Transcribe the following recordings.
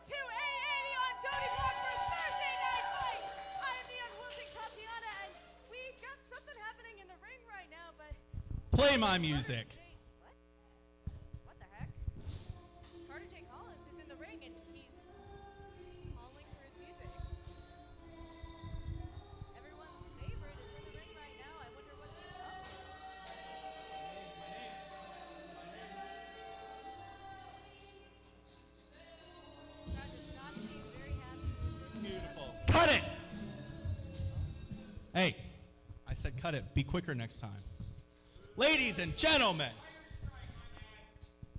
to 880 on Tony Block for Thursday Night Fights. I am the unwilting Tatiana, and we've got something happening in the ring right now, but... Play my music. What the heck? Carter J. Collins is in the ring, and he's calling for his music. Everyone's favorite is in the ring right now. I wonder what he's up to. Crowd does not seem very happy with this. Beautiful. Cut it! Hey, I said cut it. Be quicker next time. Ladies and gentlemen,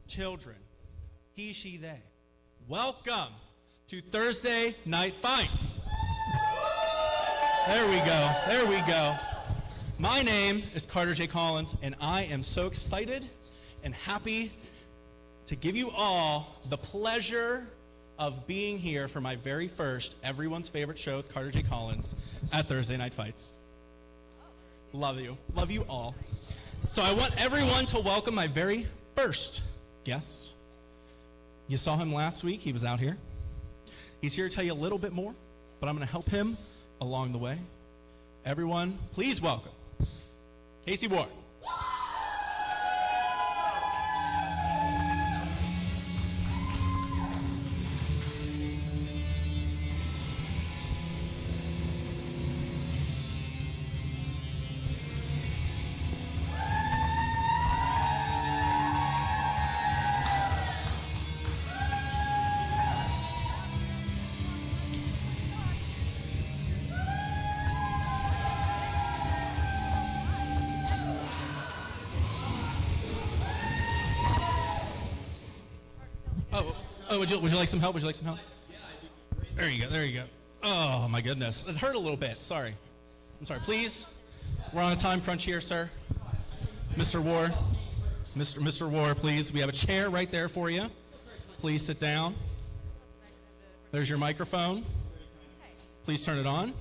children, he, she, they, welcome to Thursday Night Fights. There we go. There we go. My name is Carter J. Collins, and I am so excited and happy to give you all the pleasure of being here for my very first everyone's favorite show with Carter J. Collins at Thursday Night Fights. Love you. Love you all. So I want everyone to welcome my very first guest. You saw him last week. He was out here. He's here to tell you a little bit more, but I'm going to help him along the way. Everyone, please welcome KC Warr. Would you like some help? Would you like some help? There you go. There you go. Oh my goodness, it hurt a little bit. Sorry. I'm sorry. Please, we're on a time crunch here, sir. Mr. Warr, Mr. Warr, please. We have a chair right there for you. Please sit down. There's your microphone. Please turn it on.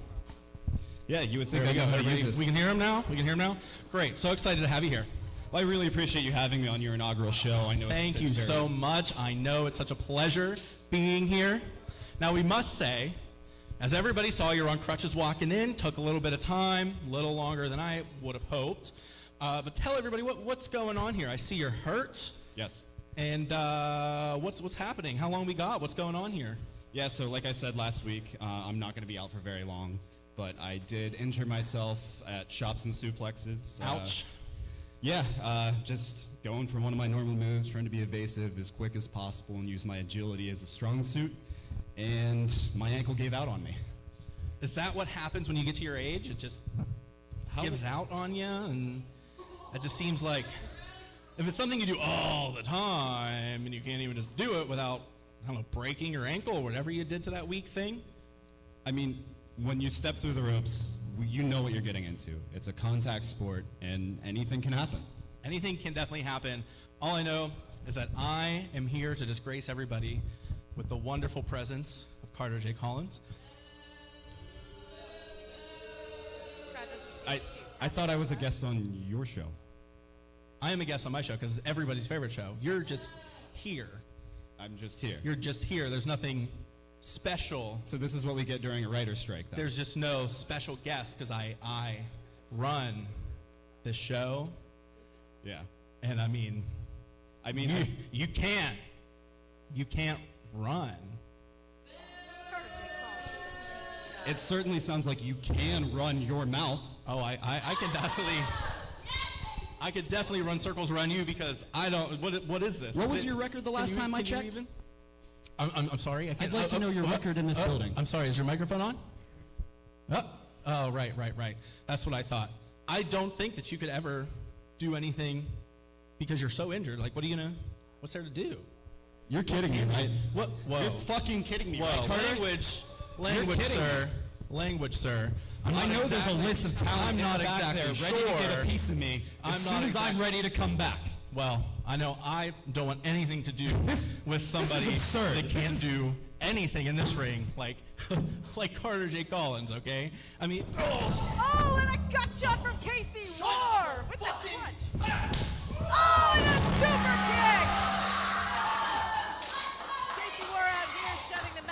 Yeah, you would think There I we know go. how to use this. We can hear him now. We can hear him now. Great. So excited to have you here. Well, I really appreciate you having me on your inaugural show. I know Thank you so much. I know it's such a pleasure being here. Now, we must say, as everybody saw, you're on crutches walking in. Took a little bit of time, a little longer than I would have hoped. But tell everybody what's going on here. I see you're hurt. Yes. And what's happening? How long we got? What's going on here? Yeah, so like I said last week, I'm not going to be out for very long. But I did injure myself at Chops and Suplexes. Ouch. Yeah, just going for one of my normal moves, trying to be evasive as quick as possible and use my agility as a strong suit, and my ankle gave out on me. Is that what happens when you get to your age? It just gives out on you, and it just seems like if it's something you do all the time and you can't even just do it without, I don't know, breaking your ankle or whatever you did to that weak thing. I mean, when you step through the ropes, you know what you're getting into. It's a contact sport, and anything can happen. Anything can definitely happen. All I know is that I am here to disgrace everybody with the wonderful presence of Carter J. Collins. I thought I was a guest on your show. I am a guest on my show because it's everybody's favorite show. You're just here. I'm just here. You're just here. There's nothing special. So this is what we get during a writer's strike, then? There's just no special guest because I run this show. Yeah. And I mean you can't run. It certainly sounds like you can run your mouth. Oh, I could definitely run circles around you because I don't. What is this? What was your record the last time I checked? I'm sorry. I'd like to know your record in this building. I'm sorry. Is your microphone on? Oh, right. That's what I thought. I don't think that you could ever do anything because you're so injured. Like, what's there to do? You're kidding me, right? What? Whoa. You're fucking kidding me, Whoa. right, Carter? Language, sir. Language, sir. I know there's a list of talent I'm not back exactly there sure. ready to get a piece of me as soon as I'm ready to come back. Well, I know I don't want anything to do with somebody this is absurd. that can't do anything in this ring, like Carter J. Collins, okay? I mean, Oh, and a gut shot from KC Warr with the clutch. Oh, and a super kick. KC Warr out here shutting them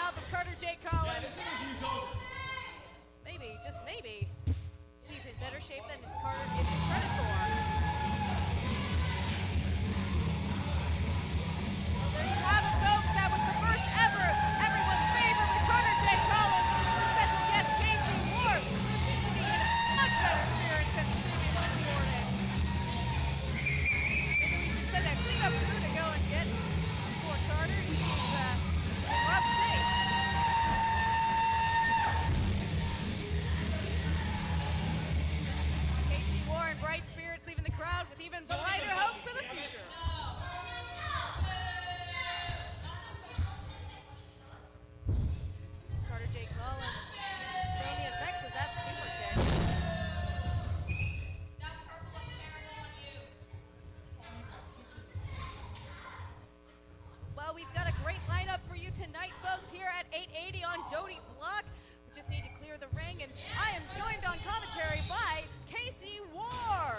180 on Jody Block. We just need to clear the ring, and I am joined on commentary by KC Warr.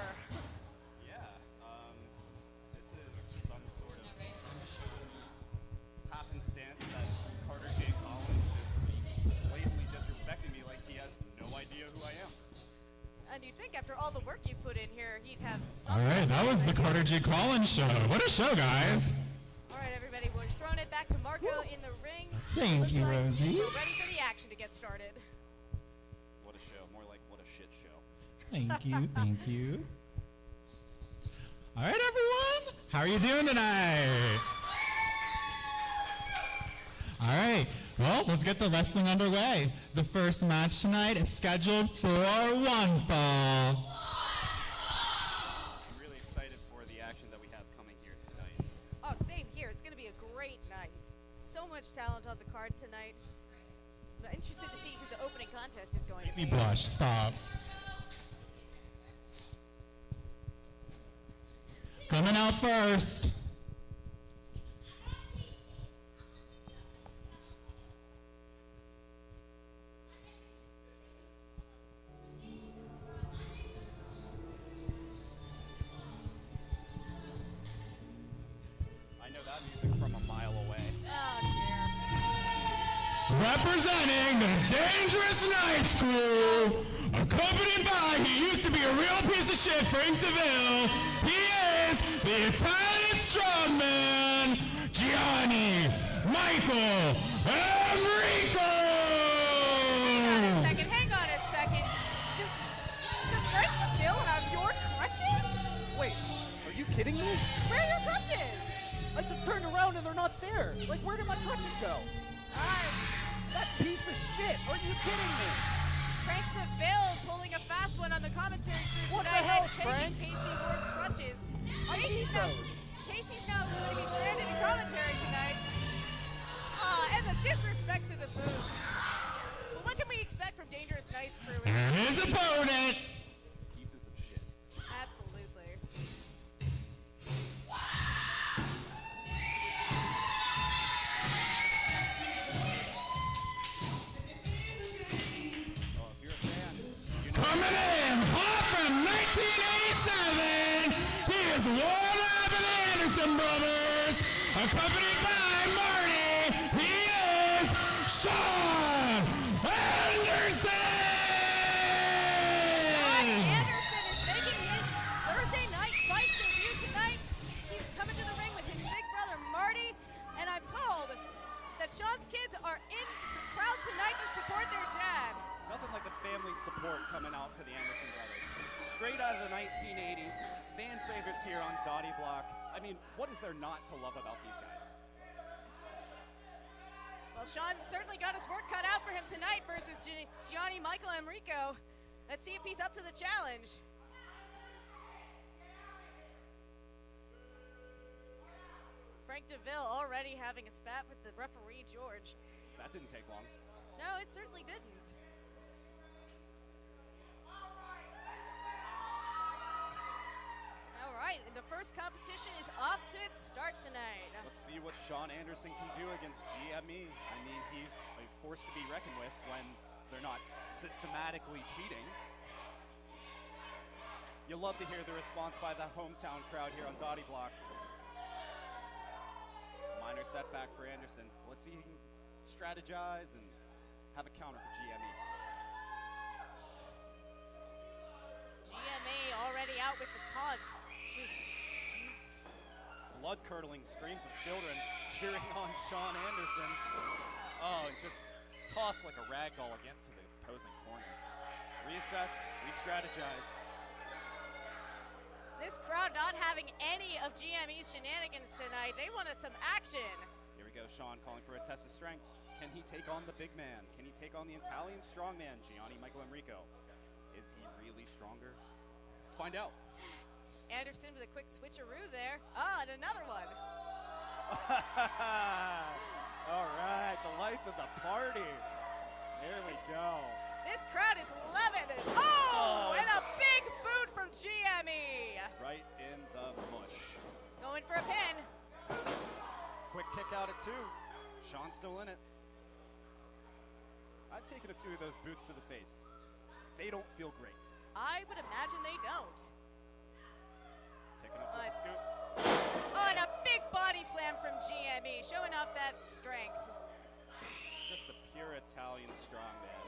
Yeah, this is some sort of happenstance that Carter J. Collins just blatantly disrespecting me like he has no idea who I am. And you'd think after all the work you put in here, he'd have some... All right, that was the Carter G. Collins show. What a show, guys. All right, everybody, we're throwing it back to Marco in the ring. Thank Looks you, like Rosie. we're ready for the action to get started. What a show. More like what a shit show. Thank you, thank you. All right, everyone. How are you doing tonight? All right. Well, let's get the wrestling underway. The first match tonight is scheduled for one fall. I'm really excited for the action that we have coming here tonight. Oh, same here. It's going to be a great night. So much talent on the card tonight. I'm interested to see who the opening contest is going to Make me be. blush. Stop. Coming out first. I know that music from a mile away. Oh, dear. Representing the Dangerous Knights crew, accompanied by, he used to be a real piece of shit, Frank DeVille. He is the Italian strongman, Gianni Michael Emricko. Hang on a second. Does Frank DeVille have your crutches? Wait, are you kidding me? Where are your crutches? I just turned around and they're not there. Like, where did my crutches go? That piece of shit. Are you kidding me? Frank DeVille pulling a fast one on the commentary crew What the tonight hell, and taking Frank? KC Warr's crutches. I need those. Casey's now going to be stranded in commentary tonight. And the disrespect to the booth. Well, what can we expect from Dangerous Knights crew? And his opponent, Pieces of shit. Absolutely. Oh, if you're a fan, you know coming in hot from 1987, he is one of the Anderson brothers, accompanied by Marty. He is Shawn Anderson. Anderson is making his Thursday night fight debut tonight. He's coming to the ring with his big brother Marty, and I'm told that Shawn's kids are in the crowd tonight to support their dad. nothing like the family support coming out for the Anderson brothers. Straight out of the 1980s, fan favorites here on Dottie Block. I mean, what is there not to love about these guys? Well, Shawn's certainly got his work cut out for him tonight versus Gianni Michael Emricko. Let's see if he's up to the challenge. Frank DeVille already having a spat with the referee, George. That didn't take long. No, it certainly didn't. All right, and the first competition is off to its start tonight. Let's see what Shawn Anderson can do against GME. I mean, he's a force to be reckoned with when they're not systematically cheating. You'll love to hear the response by the hometown crowd here on Dottie Block. Minor setback for Anderson. Let's see if he can strategize and have a counter for GME. GME already out with the taunts. Blood-curdling screams of children cheering on Shawn Anderson. Oh, and just tossed like a rag doll again to the opposing corner. Reassess, re-strategize. This crowd not having any of GME's shenanigans tonight. They wanted some action. Here we go, Shawn calling for a test of strength. Can he take on the big man? Can he take on the Italian strongman, Gianni Michael Emricko? Is he really stronger? Let's find out. Anderson with a quick switcheroo there. Ah, and another one. All right, the life of the party. There we go. This crowd is loving it. Oh, and a big boot from GME. Right in the mush. Going for a pin. Quick kick out at 2. Shawn's still in it. taken a few of those boots to the face. They don't feel great. I would imagine they don't. Picking up with the scoop. Oh, and a big body slam from GME, showing off that strength. Just the pure Italian strongman.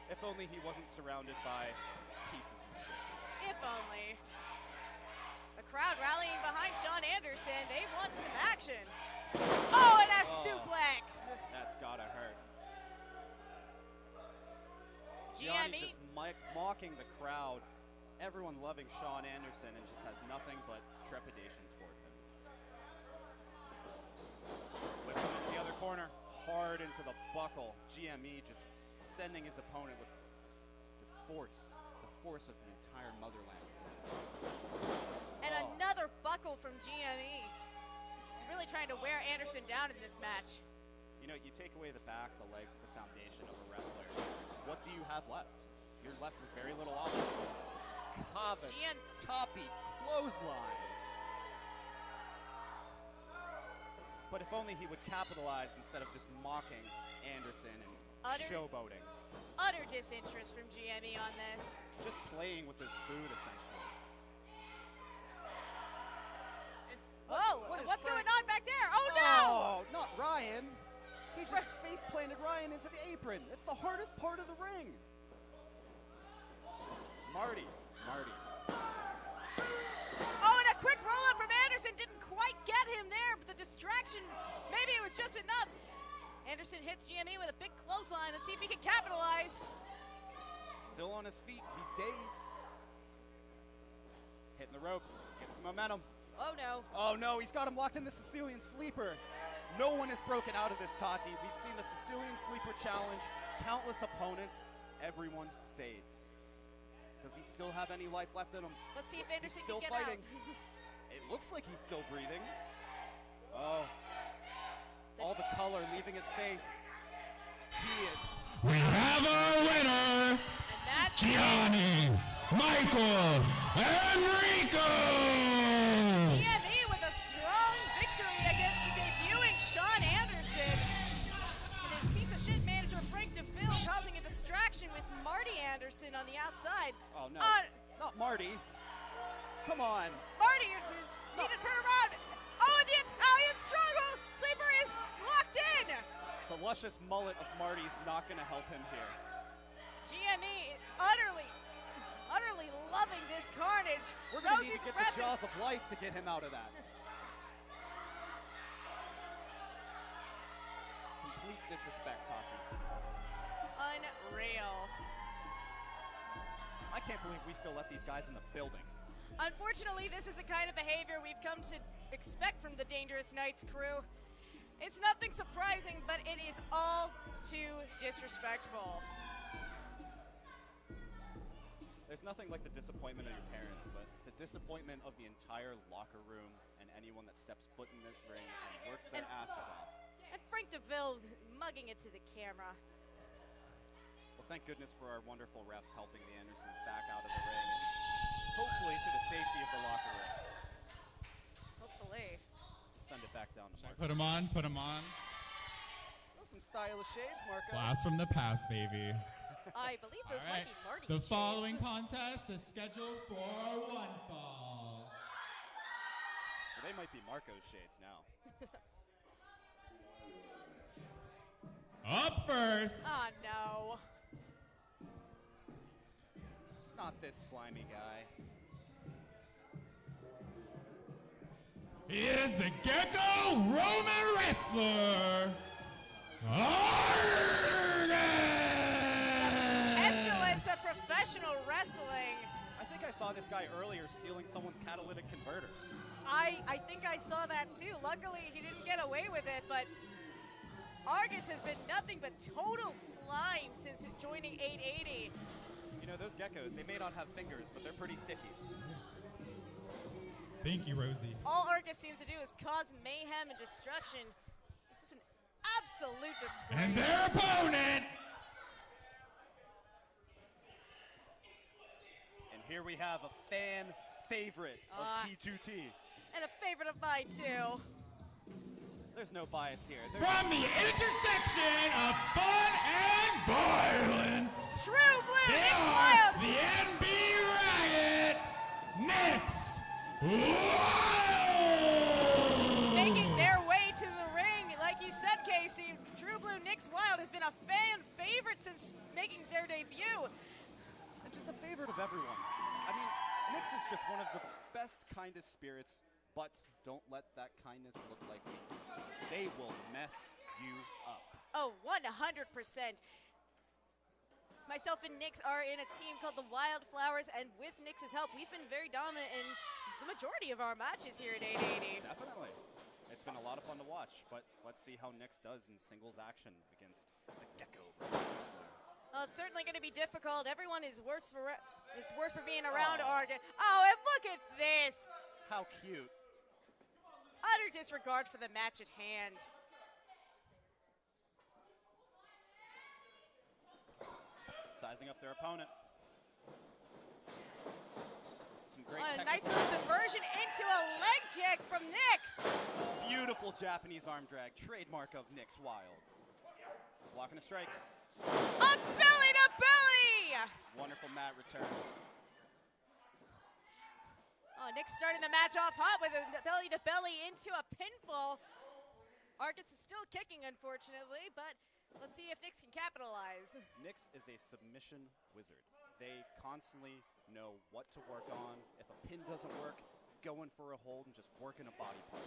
If only he wasn't surrounded by pieces of shit. If only. The crowd rallying behind Shawn Anderson. They want some action. Oh, and a suplex. That's gotta hurt. GME Gianni just mocking the crowd. Everyone loving Shawn Anderson and just has nothing but trepidation toward him. Flips him into the other corner, hard into the buckle. GME just sending his opponent with the force of the entire motherland. and another buckle from GME. He's really trying to wear Anderson down in this match. You know, you take away the back, the legs, the foundation of a wrestler. What do you have left? You're left with very little option. Toppy clothesline. But if only he would capitalize instead of just mocking Anderson and showboating. Utter disinterest from GME on this. Just playing with his food, essentially. What's going on back there? Oh, no! Oh, not Ryan. He just face-planted Ryan into the apron. It's the hardest part of the ring. Marty. Oh, and a quick roll-up from Anderson didn't quite get him there, but the distraction, maybe it was just enough. Anderson hits GME with a big clothesline. Let's see if he can capitalize. Still on his feet. He's dazed. Hitting the ropes. Gets some momentum. Oh, no. Oh, no. He's got him locked in the Sicilian Sleeper. No one has broken out of this, Tati. We've seen the Sicilian Sleeper challenge. Countless opponents. Everyone fades. Does he still have any life left in him? Let's see if Anderson He's still can get fighting. It looks like he's still breathing. Oh. All the color leaving his face. He is. We have a winner, Gianni, Michael, Emricko! GME with a strong victory against the debuting Shawn Anderson. And his piece of shit manager, Frank DeVille, causing a distraction with Marty Anderson on the outside. Oh, no. Not Marty. Come on. Marty, you need to turn around. Oh, and the Italian struggle. Sleeper is locked in. The luscious mullet of Marty is not going to help him here. GME is utterly loving this carnage. We're going to need to get the jaws of life to get him out of that. Complete disrespect, Tati. Unreal. I can't believe we still let these guys in the building. Unfortunately, this is the kind of behavior we've come to expect from the Dangerous Knights crew. It's nothing surprising, but it is all too disrespectful. There's nothing like the disappointment of your parents, but the disappointment of the entire locker room and anyone that steps foot in the ring and works their asses off. And Frank DeVille mugging it to the camera. Well, thank goodness for our wonderful refs helping the Andersons back out of the ring and hopefully to the safety of the locker room. Hopefully. Send it back down to Marco. Put him on. Those some stylish shades, Marco. Blast from the past, baby. I believe those might be Marty's The shades. following contest is scheduled for one fall. Well, they might be Marco's shades now. Up first. Oh, no. Not this slimy guy. He is the Gecko Roman Wrestler, Arden! Pestilence of professional wrestling. I think I saw this guy earlier stealing someone's catalytic converter. I think I saw that too. Luckily, he didn't get away with it, but Argus has been nothing but total slime since joining 880. You know, those geckos, they may not have fingers, but they're pretty sticky. Thank you, Rosie. All Argus seems to do is cause mayhem and destruction. It's an absolute disgrace. And their opponent. And here we have a fan favorite of T2T. And a favorite of mine, too. There's no bias here. From the intersection of fun and violence, True Blue, they Nix are Wild. the NB Riot Nix Wild! Making their way to the ring. Like you said, Casey, True Blue Nix Wild has been a fan favorite since making their debut. And just a favorite of everyone. I mean, Nix is just one of the best, kindest spirits, but don't let that kindness look like weakness. They will mess you up. Oh, 100%. Myself and Nix are in a team called the Wildflowers, and with Nix's help, we've been very dominant in the majority of our matches here at 880. Definitely. It's been a lot of fun to watch, but let's see how Nix does in singles action against the Gecko. Well, it's certainly going to be difficult. Everyone is worse for being around Argus. Oh, and look at this. How cute. Utter disregard for the match at hand. Sizing up their opponent. Some great A technical. nice little subversion into a leg kick from Nix. Beautiful Japanese arm drag, trademark of Nix Wild. Blocking a strike. A belly to belly. Wonderful mat return. Oh, Nix starting the match off hot with a belly to belly into a pinfall. Argus is still kicking, unfortunately, but let's see if Nix can capitalize. Nix is a submission wizard. They constantly know what to work on. If a pin doesn't work, going for a hold and just working a body part.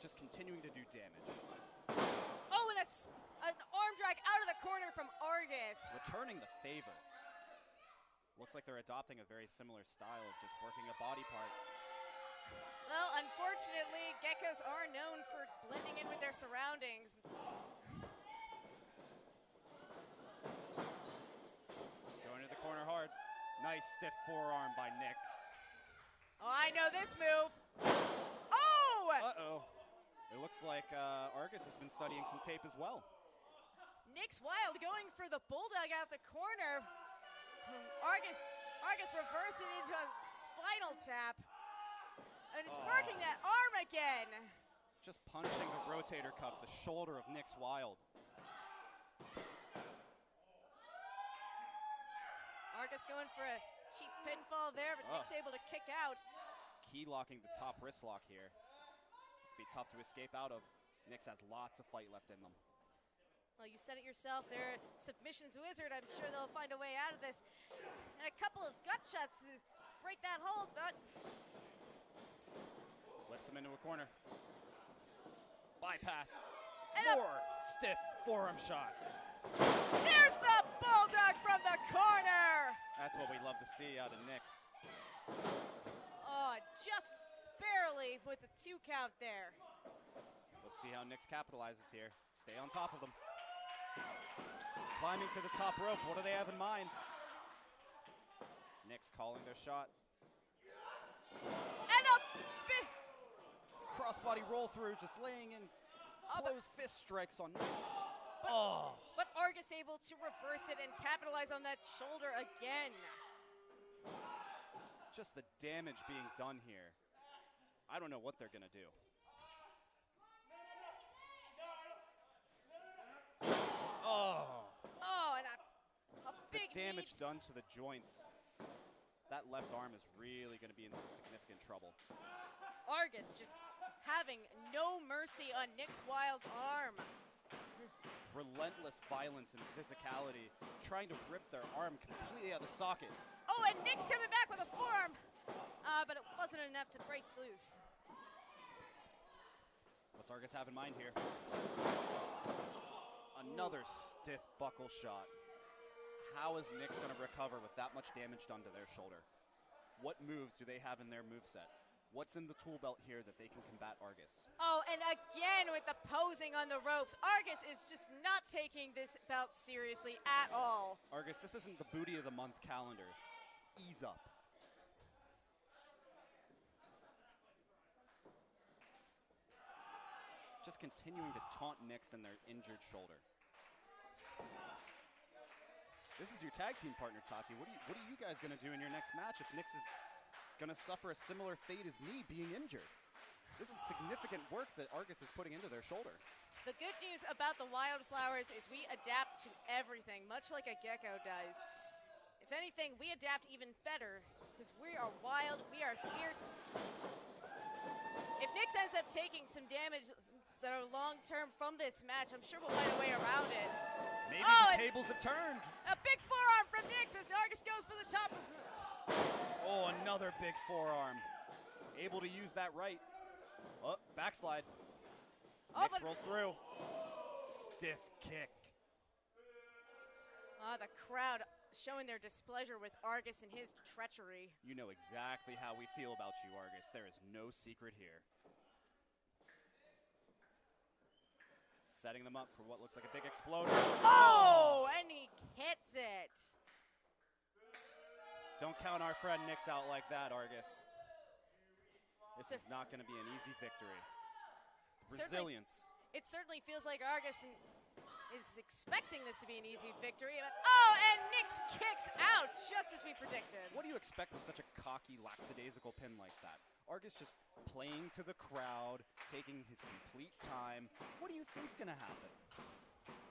Just continuing to do damage. Oh, and an arm drag out of the corner from Argus. Returning the favor. Looks like they're adopting a very similar style of just working a body part. Well, unfortunately, geckos are known for blending in with their surroundings. Going to the corner hard. Nice stiff forearm by Nix. Oh, I know this move. Oh! Uh-oh. It looks like Argus has been studying some tape as well. Nix Wild going for the bulldog out the corner. Argus reversing into a spinal tap. And it's working that arm again. Just punching the rotator cuff, the shoulder of Nix Wild. Argus going for a cheap pinfall there, but Nix able to kick out. Key locking the top wrist lock here. This will be tough to escape out of. Nix has lots of fight left in them. Well, you said it yourself, they're a submissions wizard. I'm sure they'll find a way out of this. And a couple of gut shots to break that hold, but Whips him into a corner. Bypass. And more stiff forearm shots. there's the bulldog from the corner. That's what we love to see out of Nix. Oh, just barely with the 2 count there. Let's see how Nix capitalizes here. Stay on top of them. Climbing to the top rope. What do they have in mind? Nix calling their shot. And a Crossbody roll through, just laying in closed fist strikes on Nix. But Argus able to reverse it and capitalize on that shoulder again. Just the damage being done here. I don't know what they're gonna do. Oh, and a big The damage knee. done to the joints. That left arm is really gonna be in some significant trouble. Argus just having no mercy on Nix Wild's arm. Relentless violence and physicality, trying to rip their arm completely out of the socket. Oh, and Nix coming back with a forearm. But it wasn't enough to break loose. What's Argus have in mind here? Another stiff buckle shot. How is Nix going to recover with that much damage done to their shoulder? What moves do they have in their moveset? What's in the tool belt here that they can combat Argus? Oh, and again with the posing on the ropes. Argus is just not taking this bout seriously at all. Argus, this isn't the booty of the month calendar. Ease up. Just continuing to taunt Nix and their injured shoulder. This is your tag team partner, Tati. What are you guys going to do in your next match if Nix is going to suffer a similar fate as me, being injured? This is significant work that Argus is putting into their shoulder. The good news about the Wildflowers is we adapt to everything, much like a gecko does. If anything, we adapt even better because we are wild, we are fierce. If Nix ends up taking some damage that are long-term from this match, I'm sure we'll find a way around it. Maybe the tables have turned. A big forearm from Nix as Argus goes for the top. Oh, another big forearm. Able to use that right. Oh, backslide. Nix rolls through. Stiff kick. The crowd showing their displeasure with Argus and his treachery. You know exactly how we feel about you, Argus. There is no secret here. Setting them up for what looks like a big exploder. Oh, and he hits it. Don't count our friend Nix out like that, Argus. This is not going to be an easy victory. Resilience. It certainly feels like Argus is expecting this to be an easy victory. But, oh, and Nix kicks out just as we predicted. What do you expect with such a cocky, lackadaisical pin like that? Argus just playing to the crowd, taking his complete time. What do you think's going to happen?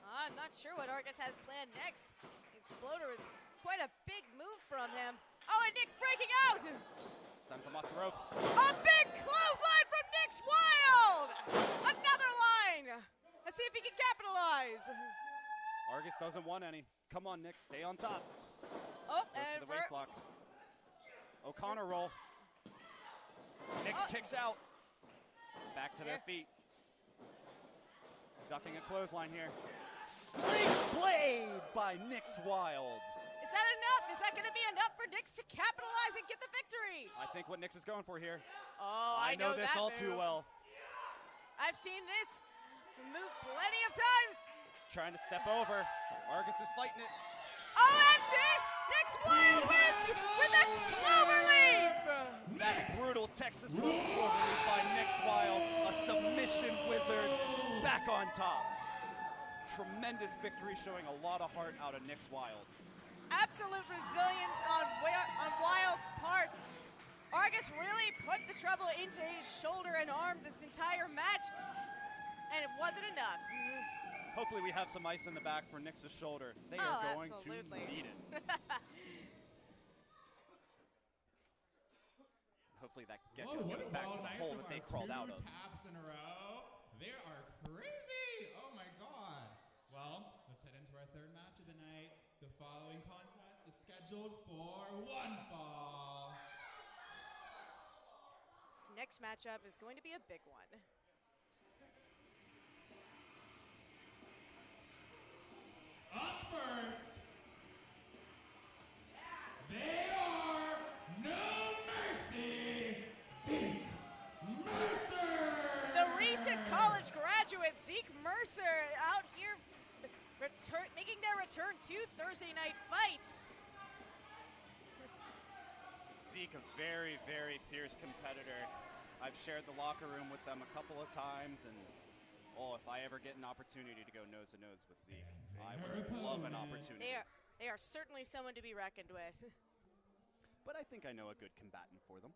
I'm not sure what Argus has planned next. Exploder is quite a big move from him. Oh, and Nix breaking out! Sends him off the ropes. A big clothesline from Nyx Wild! Another line! Let's see if he can capitalize. Argus doesn't want any. Come on, Nix, stay on top. Oh, Goes and for the waist lock. O'Connor roll. Nix kicks out. Back to their feet. Ducking a clothesline here. Sling blade by Nyx Wild. Is that enough? Is that going to be enough for Nix to capitalize and get the victory? I think what Nix is going for here. Oh, I know this that all move. too well. I've seen this move plenty of times. Trying to step over. Argus is fighting it. Oh, and Nyx Wild wins with a cloverleaf. That brutal Texas move cloverleaf by Nyx Wild. A submission wizard back on top. Tremendous victory, showing a lot of heart out of Nyx Wild. Absolute resilience on Wild's part. Argus really put the trouble into his shoulder and arm this entire match, and it wasn't enough. Hopefully we have some ice in the back for Nyx's shoulder. They are going absolutely. to need it. Hopefully that gecko gets back to the hole that they crawled out of. Taps in a row. They are crazy. Oh my God. Well, let's head into our third match of the night. The following contest is scheduled for one fall. This next matchup is going to be a big one. Up first, they are No Mercy, Zeke Mercer. The recent college graduate, Zeke Mercer, out here making their return to Thursday Night Fights. Zeke, a very, very fierce competitor. I've shared the locker room with them a couple of times, and if I ever get an opportunity to go nose to nose with Zeke, I would love an opportunity. They are certainly someone to be reckoned with. But I think I know a good combatant for them.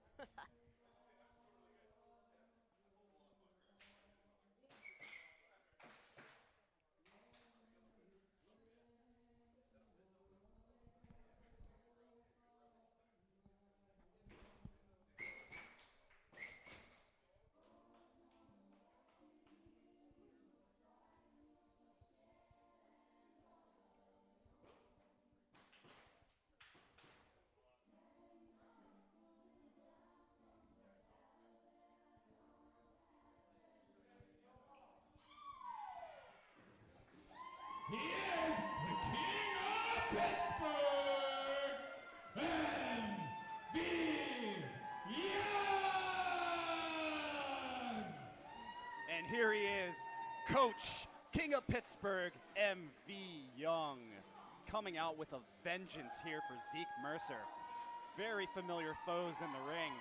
He is the King of Pittsburgh, MV Young! And here he is, Coach, King of Pittsburgh, MV Young, coming out with a vengeance here for Zeke Mercer. Very familiar foes in the ring.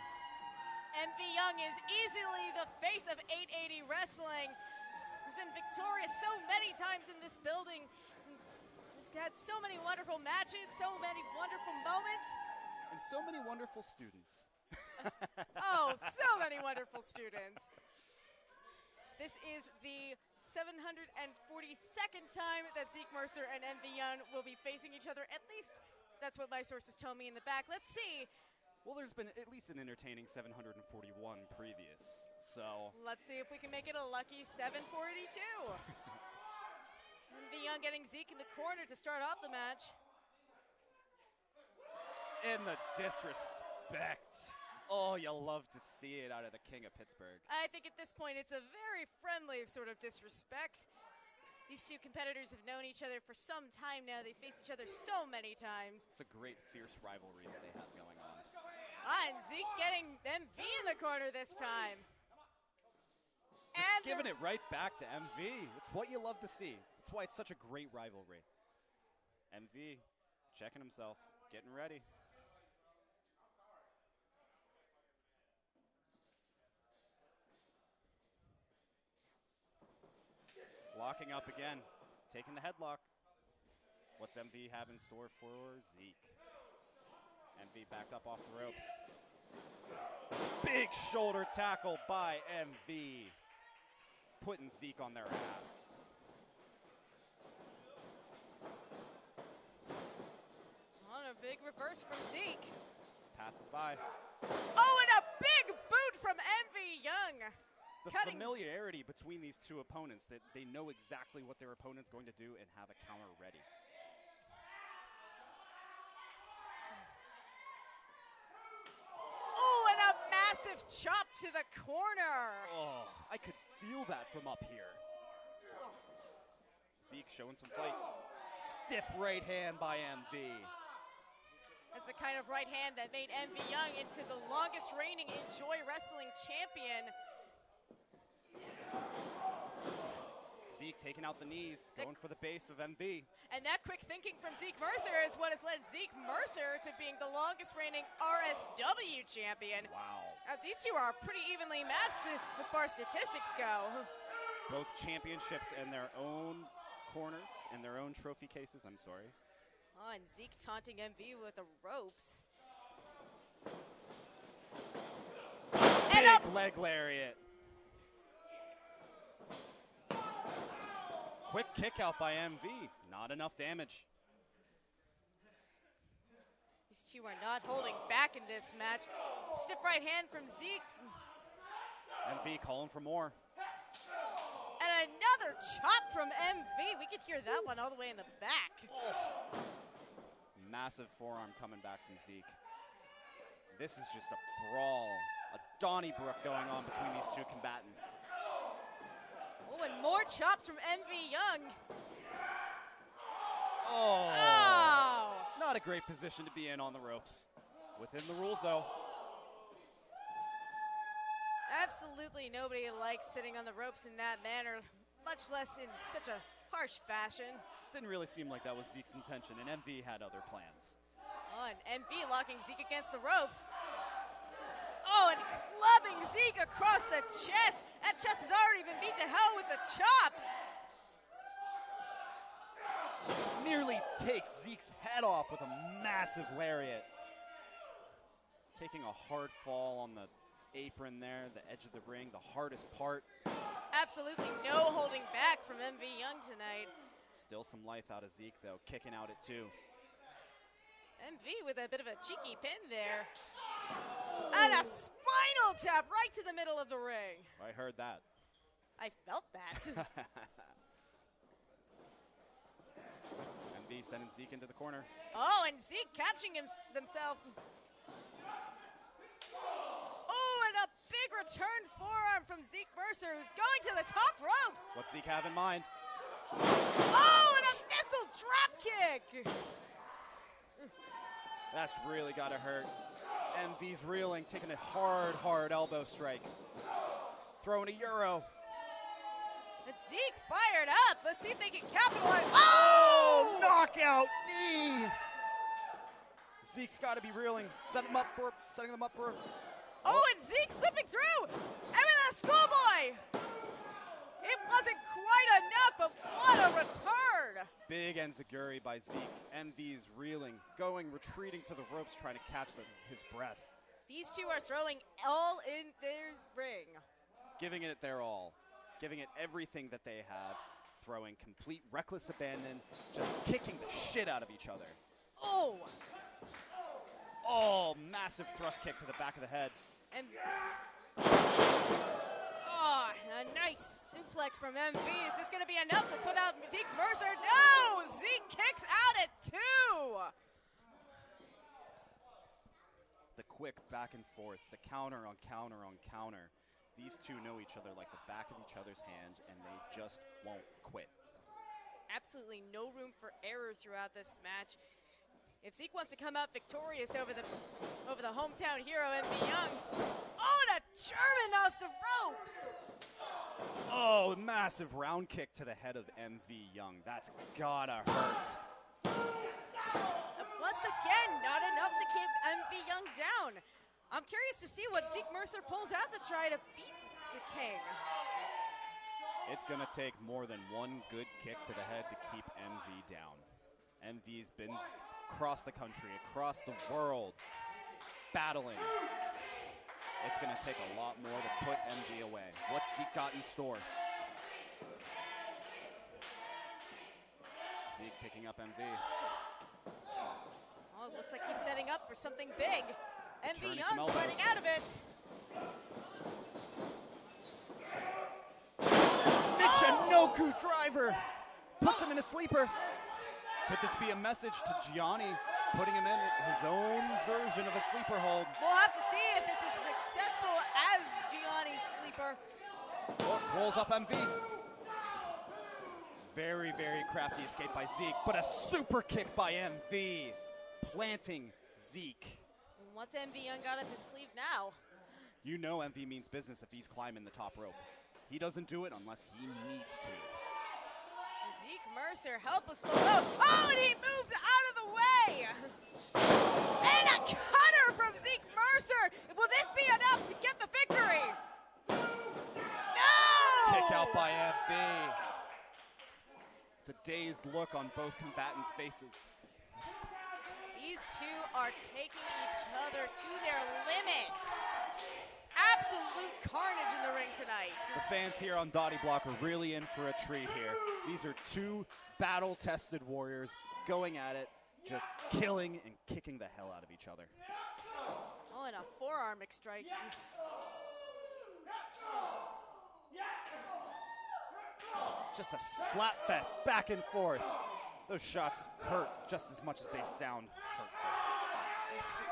MV Young is easily the face of 880 Wrestling. He's been victorious so many times in this building. He's had so many wonderful matches, so many wonderful moments. And so many wonderful students. Oh, so many wonderful students. This is the 742nd time that Zeke Mercer and MV Young will be facing each other. At least that's what my sources tell me in the back. Let's see. Well, there's been at least an entertaining 741 previous, so. Let's see if we can make it a lucky 742. MV Young getting Zeke in the corner to start off the match. And the disrespect. Oh, you'll love to see it out of the King of Pittsburgh. I think at this point it's a very friendly sort of disrespect. These two competitors have known each other for some time now. They face each other so many times. It's a great, fierce rivalry that they have going on. And Zeke getting MV in the corner this time. Just giving it right back to MV. It's what you love to see. That's why it's such a great rivalry. MV checking himself, getting ready. Locking up again, taking the headlock. What's MV have in store for Zeke? MV backed up off the ropes. Big shoulder tackle by MV. Putting Zeke on their ass. On a big reverse from Zeke. Passes by. Oh, and a big boot from MV Young. The familiarity between these two opponents, that they know exactly what their opponent's going to do and have a counter ready. Oh, and a massive chop to the corner. Oh, I could feel that from up here. Zeke showing some fight. Stiff right hand by MV. That's the kind of right hand that made MV Young into the longest reigning Enjoy Wrestling champion. Zeke taking out the knees, going for the base of MV. And that quick thinking from Zeke Mercer is what has led Zeke Mercer to being the longest reigning RSW champion. Wow. These two are pretty evenly matched as far as statistics go. Both championships in their own corners, in their own trophy cases, I'm sorry. Oh, and Zeke taunting MV with the ropes. Big leg lariat. Quick kick out by MV. Not enough damage. These two are not holding back in this match. Stiff right hand from Zeke. MV calling for more. And another chop from MV. We could hear that one all the way in the back. Oh. Massive forearm coming back from Zeke. This is just a brawl, a Donnybrook going on between these two combatants. Oh, and more chops from MV Young. Oh. Not a great position to be in on the ropes. Within the rules, though. Absolutely nobody likes sitting on the ropes in that manner, much less in such a harsh fashion. Didn't really seem like that was Zeke's intention, and MV had other plans. Oh, and MV locking Zeke against the ropes. Oh, and clubbing Zeke across the chest. That chest has already been beat to hell with the chops. Nearly takes Zeke's head off with a massive lariat. Taking a hard fall on the apron there, the edge of the ring, the hardest part. Absolutely no holding back from MV Young tonight. Still some life out of Zeke, though, kicking out at 2. MV with a bit of a cheeky pin there. And a spinal tap right to the middle of the ring. I heard that. I felt that. MV sending Zeke into the corner. Oh, and Zeke catching himself. Oh, and a big return forearm from Zeke Mercer, who's going to the top rope. What's Zeke have in mind? Oh, and a missile drop kick. That's really got to hurt. MV's reeling, taking a hard, hard elbow strike. Throwing a Euro. And Zeke fired up. Let's see if they can capitalize. Oh! Knockout knee! Zeke's got to be reeling, setting them up for. Oh, and Zeke slipping through. And with a schoolboy. It wasn't quite enough, but what a return. Big enziguri by Zeke. MV's reeling, retreating to the ropes, trying to catch his breath. These two are throwing all in their ring. Giving it their all. giving it everything that they have, throwing complete reckless abandon, just kicking the shit out of each other. Oh! Oh, massive thrust kick to the back of the head. And oh, a nice suplex from MV. Is this going to be enough to put out Zeke Mercer? No! Zeke kicks out at 2! The quick back and forth, the counter on counter on counter. These two know each other like the back of each other's hand, and they just won't quit. Absolutely no room for error throughout this match. If Zeke wants to come out victorious over the hometown hero, MV Young. Oh, and a German off the ropes! Oh, massive round kick to the head of MV Young. That's gotta hurt. Once again, not enough to keep MV Young down. I'm curious to see what Zeke Mercer pulls out to try to beat the King. It's gonna take more than one good kick to the head to keep MV down. MV's been across the country, across the world, battling. It's gonna take a lot more to put MV away. What's Zeke got in store? Zeke picking up MV. Oh, it looks like he's setting up for something big. MV Returning Young fighting out of it. Michinoku driver puts him in a sleeper. Could this be a message to Gianni, putting him in his own version of a sleeper hold? We'll have to see if it's as successful as Gianni's sleeper. Oh, rolls up MV. Very, very crafty escape by Zeke, but a super kick by MV, planting Zeke. What's MV Young got up his sleeve now? You know MV means business if he's climbing the top rope. He doesn't do it unless he needs to. Zeke Mercer helpless below. Oh, and he moves out of the way! And a cutter from Zeke Mercer! Will this be enough to get the victory? No! Kick out by MV. The dazed look on both combatants' faces. These two are taking each other to their limit. Absolute carnage in the ring tonight. The fans here on Dottie Block are really in for a treat here. These are two battle-tested warriors going at it, just killing and kicking the hell out of each other. Oh, and a forearm strike. Just a slap fest, back and forth. Those shots hurt just as much as they sound hurtful.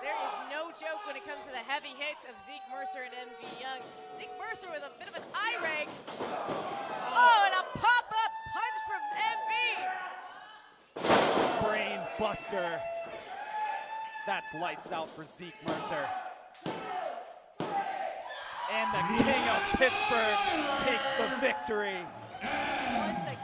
There is no joke when it comes to the heavy hits of Zeke Mercer and MV Young. Zeke Mercer with a bit of an eye rake. Oh, and a pop-up punch from MV. Brain buster. That's lights out for Zeke Mercer. And the King of Pittsburgh takes the victory. Once again.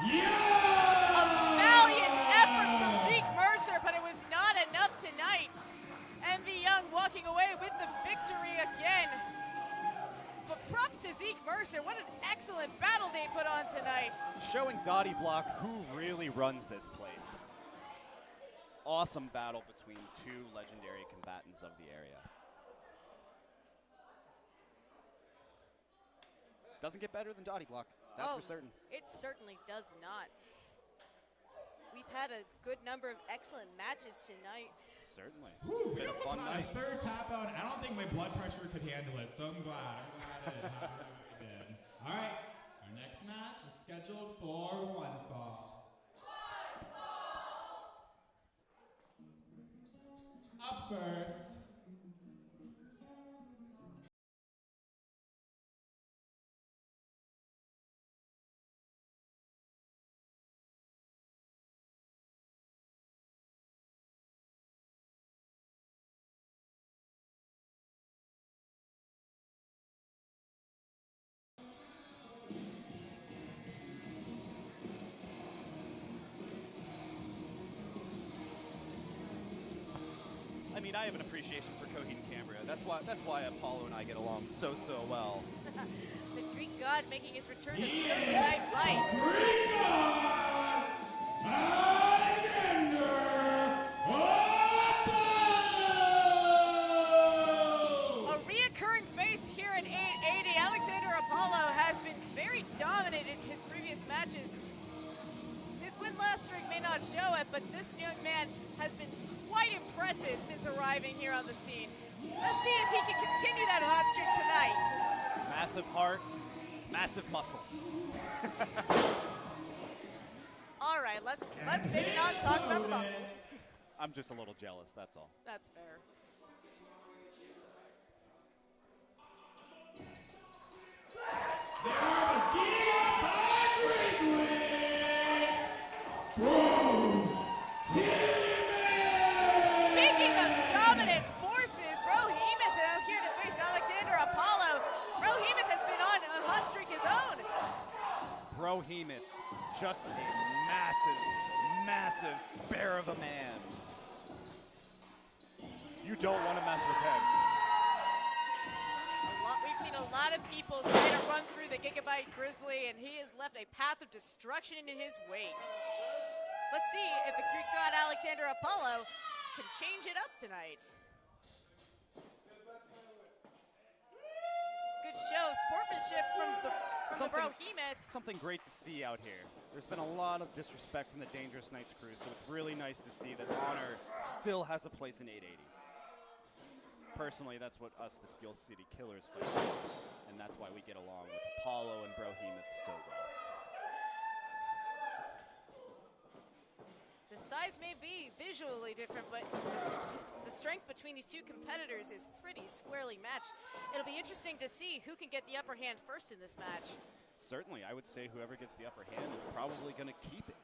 A valiant effort from Zeke Mercer, but it was not enough tonight. MV Young walking away with the victory again. But props to Zeke Mercer. What an excellent battle they put on tonight. Showing Dottie Block who really runs this place. Awesome battle between two legendary combatants of the area. Doesn't get better than Dottie Block, that's for certain. It certainly does not. We've had a good number of excellent matches tonight. Certainly. Woo, It's been a fun night. A third tap out. I don't think my blood pressure could handle it, so I'm glad. It did. All right, our next match is scheduled for one fall. Up first. I mean, I have an appreciation for Coheed and Cambria. That's why Apollo and I get along so well. The Greek god making his return to Thursday Night Fights. Greek God, Alexander Apollo! A reoccurring face here in 880. Alexander Apollo dominated his previous matches. His win-loss streak may not show it, but this young man has been quite impressive since arriving here on the scene. Let's see if he can continue that hot streak tonight. Massive heart, massive muscles. All right, let's maybe not talk about the muscles. I'm just a little jealous, that's all. That's fair. Speaking of dominant forces, Brohemoth out here to face Alexander Apollo. Brohemoth has been on a hot streak his own. Brohemoth, just a massive, massive bear of a man. You don't want to mess with him. We've seen a lot of people try to run through the Gigabyte Grizzly, and he has left a path of destruction in his wake. Let's see if the Greek god Alexander Apollo can change it up tonight. Good show of sportsmanship from the Brohemoth. Something great to see out here. There's been a lot of disrespect from the Dangerous Knights crew, so it's really nice to see that Honor still has a place in 880. Personally, that's what us, the Steel City Killers, fight for, and that's why we get along with Apollo and Brohemoth so well. The size may be visually different, but the strength between these two competitors is pretty squarely matched. It'll be interesting to see who can get the upper hand first in this match. Certainly, I would say whoever gets the upper hand is probably going to keep it.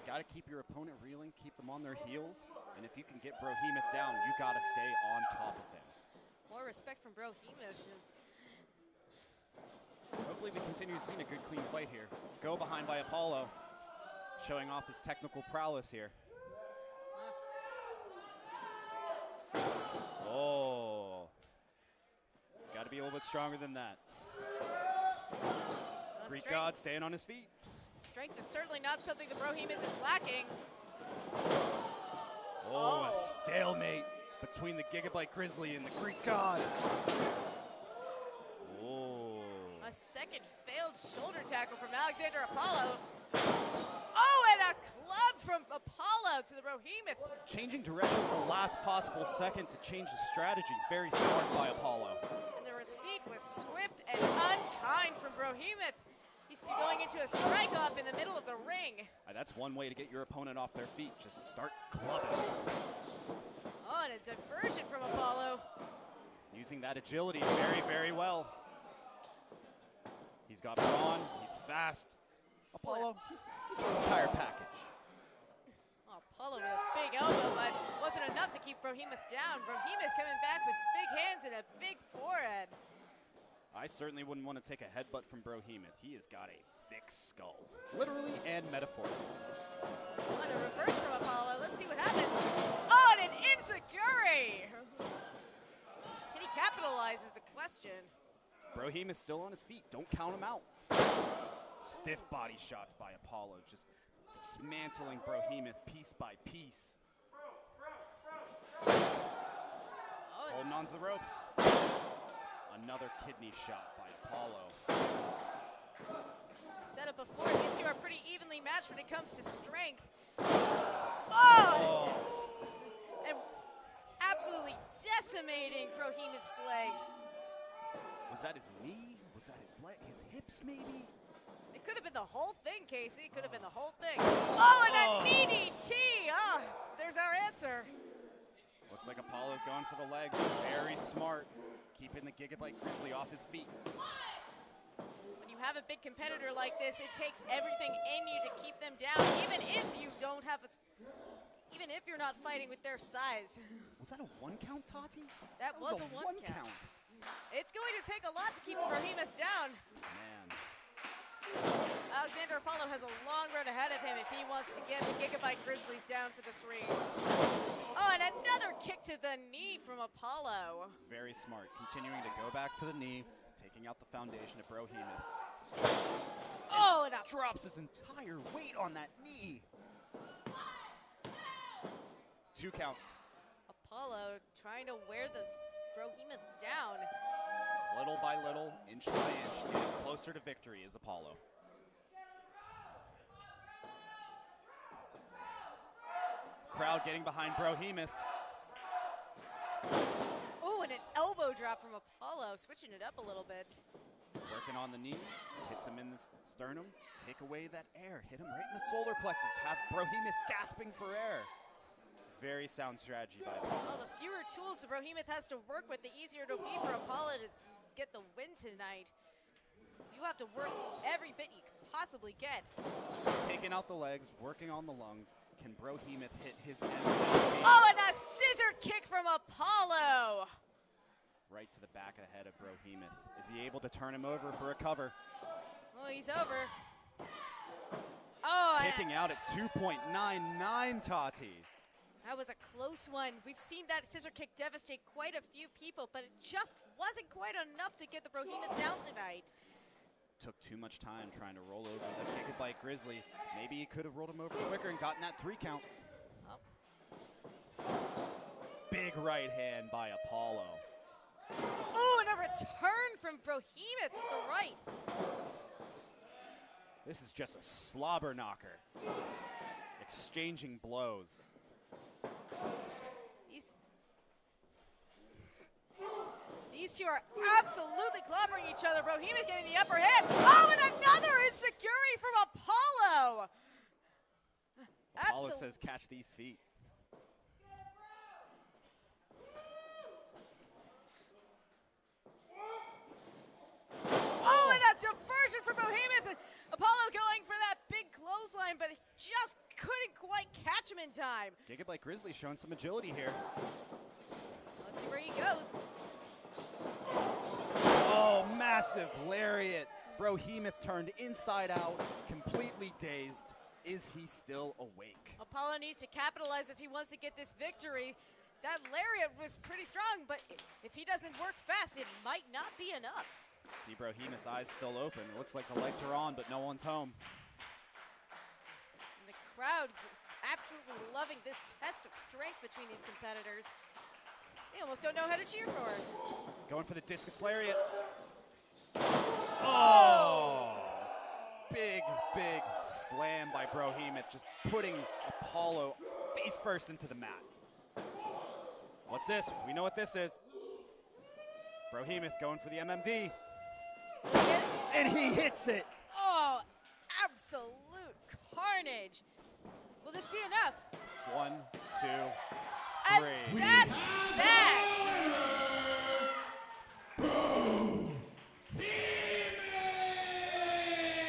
Got to keep your opponent reeling, keep them on their heels, and if you can get Brohemoth down, you got to stay on top of him. More respect from Brohemoth. Hopefully we continue to see a good, clean fight here. Go behind by Apollo, showing off his technical prowess here. Oh. Got to be a little bit stronger than that. Greek god staying on his feet. Strength is certainly not something the Brohemoth is lacking. Oh, a stalemate between the Gigabyte Grizzly and the Greek god. Oh. A second failed shoulder tackle from Alexander Apollo. Oh, and a club from Apollo to the Brohemoth. Changing direction at the last possible second to change the strategy. Very smart by Apollo. And the receipt was swift and unkind from Brohemoth. He's going into a strike-off in the middle of the ring. That's one way to get your opponent off their feet. Just start clubbing. Oh, and a diversion from Apollo. Using that agility very, very well. He's got brawn. He's fast. Apollo, he's the entire package. Oh, Apollo with a big elbow, but wasn't enough to keep Brohemoth down. Brohemoth coming back with big hands and a big forehead. I certainly wouldn't want to take a headbutt from Brohemoth. He has got a thick skull, literally and metaphorically. On a reverse from Apollo. Let's see what happens. Oh, and an enziguri! Can he capitalize is the question. Brohemoth still on his feet. Don't count him out. Stiff body shots by Apollo, just dismantling Brohemoth piece by piece. Holding on to the ropes. Another kidney shot by Apollo. Said it before, these two are pretty evenly matched when it comes to strength. Oh! And absolutely decimating Brohemoth's leg. Was that his knee? Was that his leg? His hips, maybe? It could have been the whole thing, Casey. It could have been the whole thing. Oh, and a knee DT! Oh, there's our answer. Looks like Apollo's going for the legs. Very smart. Keeping the Gigabyte Grizzly off his feet. When you have a big competitor like this, it takes everything in you to keep them down, even if you don't have even if you're not fighting with their size. Was that a one count, Tati? That was a one count. It's going to take a lot to keep Brohemoth down. Man. Alexander Apollo has a long road ahead of him if he wants to get the Gigabyte Grizzlies down for the 3. Oh, and another kick to the knee from Apollo. Very smart. Continuing to go back to the knee, taking out the foundation of Brohemoth. Oh, and drops his entire weight on that knee. 2 count. Apollo trying to wear the Brohemoth down. Little by little, inch by inch, getting closer closer to victory is Apollo. Crowd getting behind Brohemoth. Oh, and an elbow drop from Apollo, switching it up a little bit. Working on the knee, hits him in the sternum, take away that air, hit him right in the solar plexus, have Brohemoth gasping for air. Very sound strategy by Apollo. Well, the fewer tools the Brohemoth has to work with, the easier it'll be for Apollo to get the win tonight. You have to work every bit you can possibly get. Taking out the legs, working on the lungs. Can Brohemoth hit his end? Oh, and a scissor kick from Apollo. Right to the back of the head of Brohemoth. Is he able to turn him over for a cover? Well, he's over. Oh, kicking out at 2.99, Tati. That was a close one. We've seen that scissor kick devastate quite a few people, but it just wasn't quite enough to get the Brohemoth down tonight. Took too much time trying to roll over the Gigabyte Grizzly. Maybe he could have rolled him over quicker and gotten that 3 count. Oh. Big right hand by Apollo. Oh, and a return from Brohemoth with the right. This is just a slobber knocker. Exchanging blows. These two are absolutely clobbering each other. Brohemoth getting the upper hand. Oh, and another enziguri from Apollo. Apollo says, catch these feet. Oh, and a diversion for Brohemoth. Apollo going for that big clothesline, but just couldn't quite catch him in time. Gigabyte Grizzly showing some agility here. Let's see where he goes. Oh, massive lariat. Brohemoth turned inside out, completely dazed. Is he still awake? Apollo needs to capitalize if he wants to get this victory. That lariat was pretty strong, but if he doesn't work fast, it might not be enough. See Brohemoth's eyes still open. It looks like the lights are on, but no one's home. And the crowd absolutely loving this test of strength between these competitors. They almost don't know how to cheer for. Going for the discus lariat. Oh! Big, big slam by Brohemoth, just putting Apollo face first into the mat. What's this? We know what this is. Brohemoth going for the MMD. And he hits it. Oh, absolute carnage. Will this be enough? 1, 2, 3. And that's that.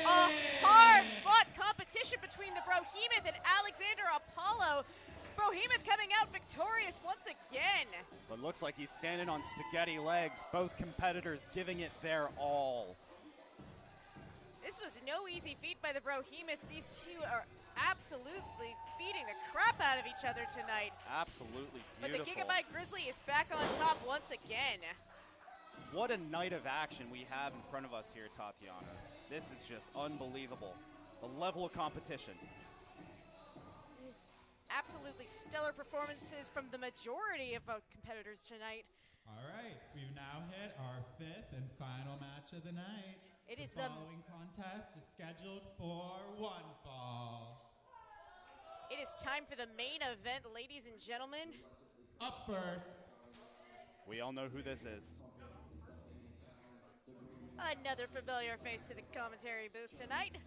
A hard-fought competition between the Brohemoth and Alexander Apollo. Brohemoth coming out victorious once again. But looks like he's standing on spaghetti legs. Both competitors giving it their all. This was no easy feat by the Brohemoth. These two are absolutely beating the crap out of each other tonight. Absolutely beautiful. But the Gigabyte Grizzly is back on top once again. What a night of action we have in front of us here, Tatiana. This is just unbelievable. The level of competition. Absolutely stellar performances from the majority of competitors tonight. All right, we've now hit our 5th and final match of the night. It is the following contest is scheduled for one fall. It is time for the main event, ladies and gentlemen. Up first. We all know who this is. Another familiar face to the commentary booth tonight.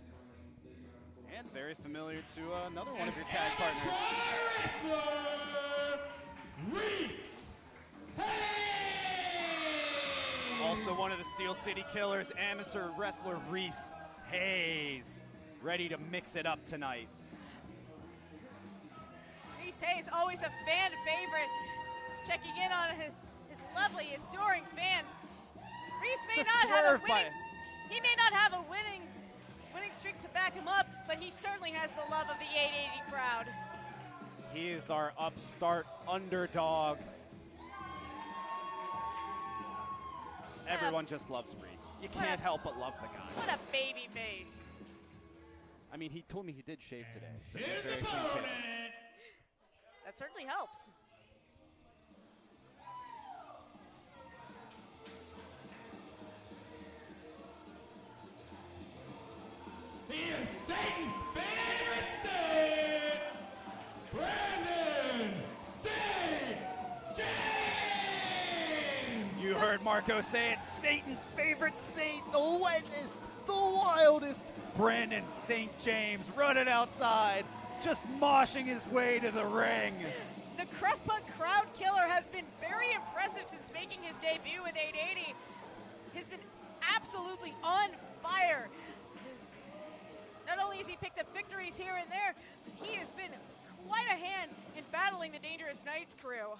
And very familiar to another one of your tag partners. Reese! Also one of the Steel City Killers, amateur wrestler Reese Hayes. Ready to mix it up tonight. Reese Hayes, always a fan favorite, checking in on his lovely, adoring fans. Reese may not have a winning, he may not have a winning streak to back him up, but he certainly has the love of the 880 crowd. He is our upstart underdog. Everyone just loves Reese. You can't help but love the guy. What a baby face. I mean, he told me he did shave today, so he's very clean. That certainly helps. Marco say it, Satan's favorite saint, the wettest, the wildest, Brandon St. James running outside, just moshing his way to the ring. The Crestpunk crowd killer has been very impressive since making his debut with 880. He's been absolutely on fire. Not only has he picked up victories here and there, he has been quite a hand in battling the Dangerous Knights crew.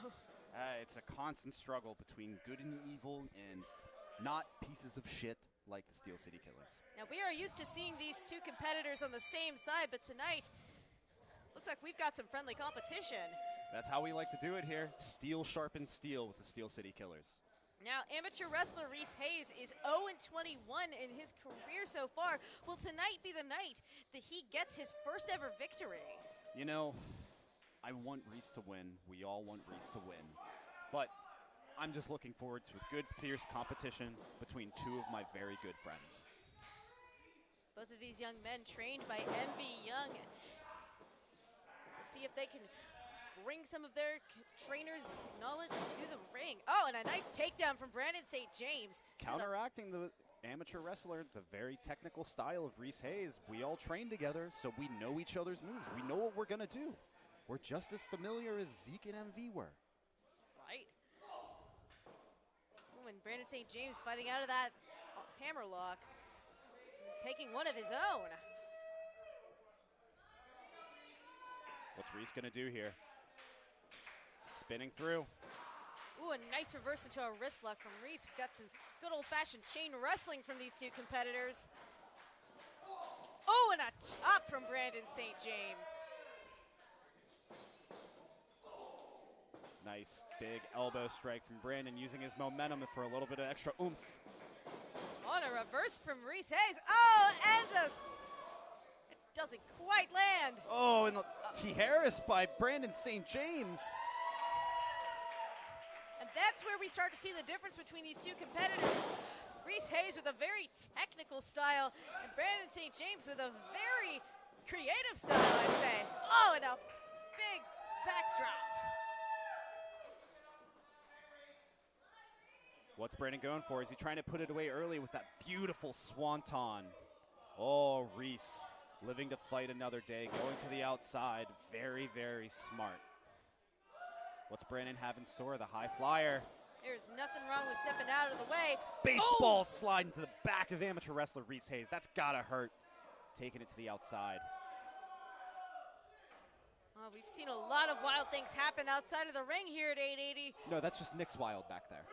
It's a constant struggle between good and evil and not pieces of shit like the Steel City Killers. Now, we are used to seeing these two competitors on the same side, but tonight, looks like we've got some friendly competition. That's how we like to do it here. Steel sharpens steel with the Steel City Killers. Now, amateur wrestler Reese Hayes is 0-21 in his career so far. Will tonight be the night that he gets his first ever victory? You know, I want Reese to win. We all want Reese to win. But I'm just looking forward to a good, fierce competition between two of my very good friends. Both of these young men trained by MV Young. Let's see if they can bring some of their trainer's knowledge to the ring. Oh, and a nice takedown from Brandon St. James. Counteracting the amateur wrestler, the very technical style of Reese Hayes. We all train together, so we know each other's moves. We know what we're going to do. We're just as familiar as Zeke and MV were. That's right. Oh, and Brandon St. James fighting out of that hammerlock, taking one of his own. What's Reese going to do here? Spinning through. Ooh, a nice reverse into a wrist lock from Reese. We've got some good old-fashioned chain wrestling from these two competitors. Oh, and a chop from Brandon St. James. Nice big elbow strike from Brandon, using his momentum for a little bit of extra oomph. On a reverse from Reese Hayes. Oh, and it doesn't quite land. Oh, and T. Harris by Brandon St. James. And that's where we start to see the difference between these two competitors. Reese Hayes with a very technical style, and Brandon St. James with a very creative style, I'd say. Oh, and a big backdrop. What's Brandon going for? Is he trying to put it away early with that beautiful swanton? Oh, Reese, living to fight another day, going to the outside. Very, very smart. What's Brandon have in store? The high flyer. There's nothing wrong with stepping out of the way. Baseball slide into the back of amateur wrestler Reese Hayes. That's gotta hurt. Taking it to the outside. We've seen a lot of wild things happen outside of the ring here at 880. No, that's just Nix Wild back there.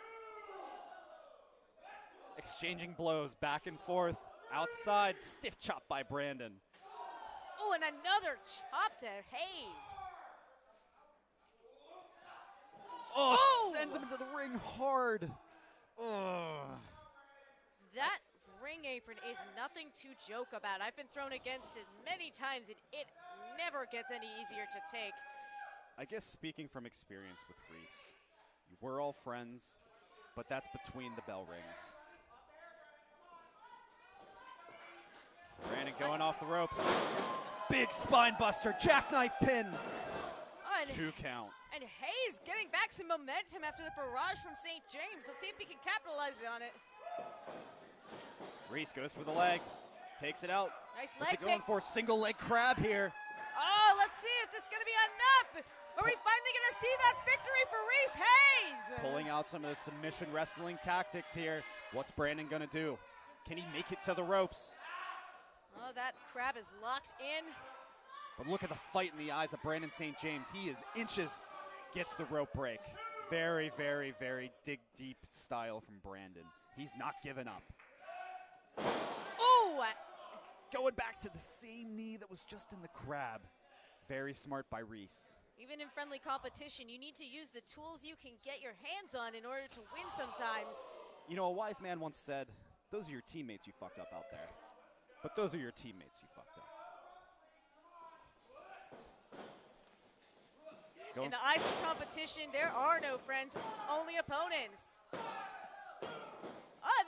Exchanging blows back and forth. Outside, stiff chop by Brandon. Oh, and another chop to Hayes. Oh, sends him into the ring hard. Oh. That ring apron is nothing to joke about. I've been thrown against it many times, and it never gets any easier to take. I guess speaking from experience with Reese, we're all friends, but that's between the bell rings. Brandon going off the ropes. Big spine buster, jackknife pin. Oh, 2 count. And Hayes getting back some momentum after the barrage from St. James. Let's see if he can capitalize on it. Reese goes for the leg, takes it out. Nice What's leg he going kick. for? Single leg crab here. Oh, let's see if this is going to be enough. Are we finally going to see that victory for Reese Hayes? Pulling out some of those submission wrestling tactics here. What's Brandon going to do? Can he make it to the ropes? Oh, that crab is locked in. But look at the fight in the eyes of Brandon St. James. He is inches, gets the rope break. Very, very, very dig deep style from Brandon. He's not giving up. Oh! Going back to the same knee that was just in the crab. Very smart by Reese. Even in friendly competition, you need to use the tools you can get your hands on in order to win sometimes. You know, a wise man once said, those are your teammates you fucked up out there. But those are your teammates you fucked up. In the eyes of competition, there are no friends, only opponents.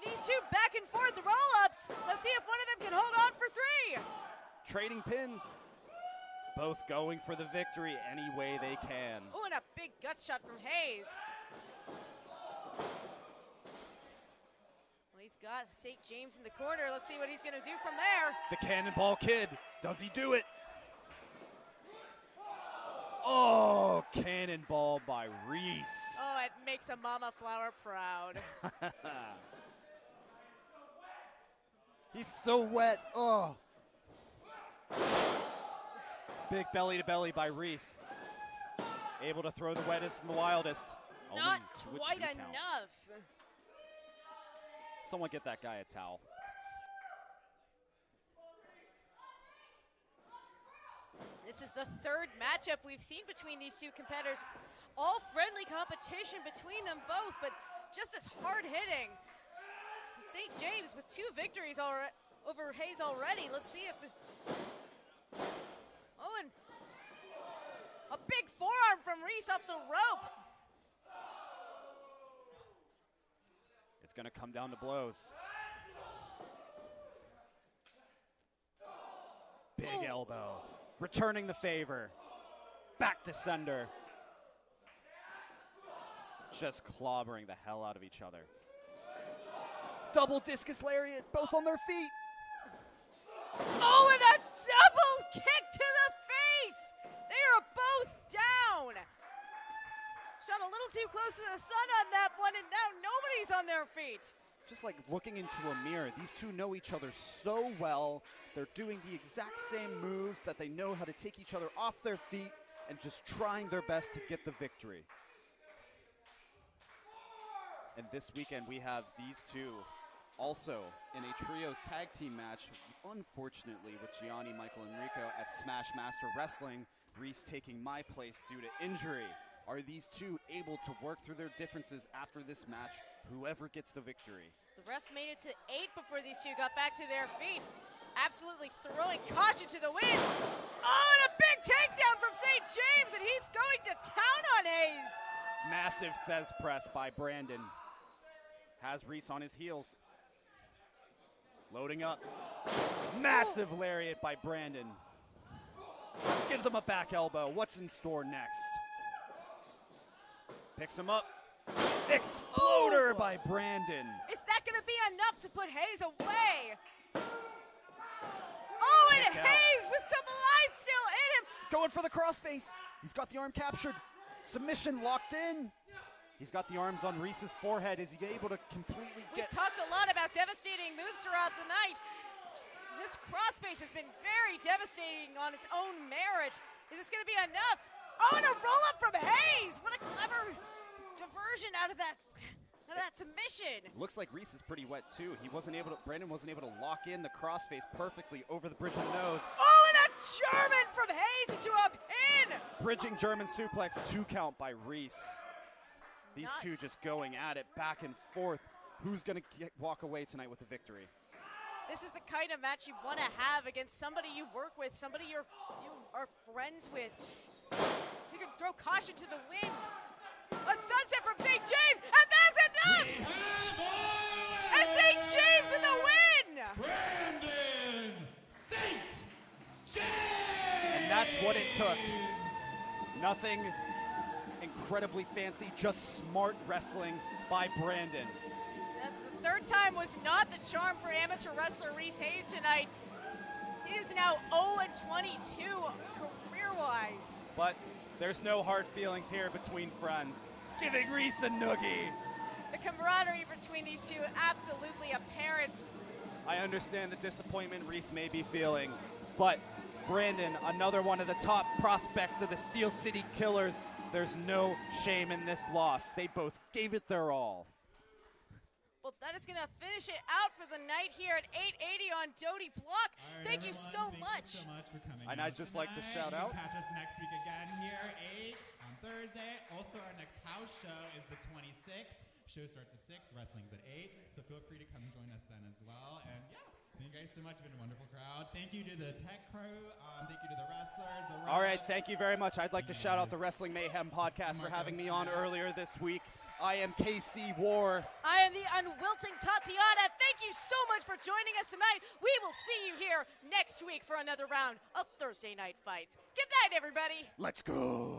These two back and forth roll-ups. Let's see if one of them can hold on for 3. Trading pins. Both going for the victory any way they can. Oh, and a big gut shot from Hayes. got St. James in the corner. Let's see what he's going to do from there. The Cannonball Kid. Does he do it? Oh, cannonball by Reese. Oh, it makes a mama flower proud. He's so wet. Oh. Big belly to belly by Reese. Able to throw the wettest and the wildest. Not Only quite two count. enough. Someone get that guy a towel. This is the third matchup we've seen between these two competitors. All friendly competition between them both, but just as hard-hitting. St. James with 2 victories over Hayes already. Let's see if... Oh, and a big forearm from Reese up the ropes. It's going to come down to blows. Big elbow. Returning the favor. Back to sender. Just clobbering the hell out of each other. Double discus lariat, both on their feet. Oh, and a double kick to the face. They are both down. Shot a little too close to the sun on that one, and now nobody's on their feet. Just like looking into a mirror, these two know each other so well. They're doing the exact same moves that they know how to take each other off their feet and just trying their best to get the victory. And this weekend we have these two also in a trios tag team match, unfortunately with Gianni, Michael, and Emricko at Smash Master Wrestling. Reese taking my place due to injury. Are these two able to work through their differences after this match? Whoever gets the victory. The ref made it to 8 before these two got back to their feet. Absolutely throwing caution to the wind. Oh, and a big takedown from St. James, and he's going to town on Hayes. Massive Fez press by Brandon. Has Reese on his heels. Loading up. Massive lariat by Brandon. Gives him a back elbow. What's in store next? Picks him up. Exploder by Brandon. Is that going to be enough to put Hayes away? Oh, and Hayes with some life still in him. Going for the crossface. He's got the arm captured. Submission locked in. He's got the arms on Reese's forehead. Is he able to completely get... We've talked a lot about devastating moves throughout the night. This crossface has been very devastating on its own merit. Is this going to be enough? Oh, and a roll-up from Hayes. What a clever diversion out of that submission. Looks like Reese is pretty wet too. Brandon wasn't able to lock in the crossface perfectly over the bridge of the nose. Oh, and a German from Hayes into a pin. Bridging German suplex, 2 count by Reese. These two just going at it back and forth. Who's going to walk away tonight with the victory? This is the kind of match you want to have against somebody you work with, somebody you are friends with. You can throw caution to the wind. A sunset from St. James, and that's enough! And St. James with the win! Brandon St. James! And that's what it took. Nothing incredibly fancy, just smart wrestling by Brandon. That's the third time was not the charm for amateur wrestler Reese Hayes tonight. He is now 0-22 career-wise. But there's no hard feelings here between friends. Giving Reese a noogie. The camaraderie between these two absolutely apparent. I understand the disappointment Reese may be feeling, but Brandon, another one of the top prospects of the Steel City Killers, there's no shame in this loss. They both gave it their all. Well, that is going to finish it out for the night here at 880 on Doty Block. All right, Thank you everyone, so thank much. you so much for coming. And out I'd just like to tonight. shout You out. can catch us next week again here, 8 on Thursday. Also, our next house show is the 26th. Show starts at 6, wrestling's at 8. So feel free to come join us then as well. And yeah, thank you guys so much. You've been a wonderful crowd. Thank you to the tech crew. Thank you to the wrestlers. All right, thank you very much. I'd like to shout out the Wrestling Mayhem podcast for having me on earlier this week. I am KC Warr. I am the unwilting Tatiana. Thank you so much for joining us tonight. We will see you here next week for another round of Thursday Night Fights. Good night, everybody. Let's go.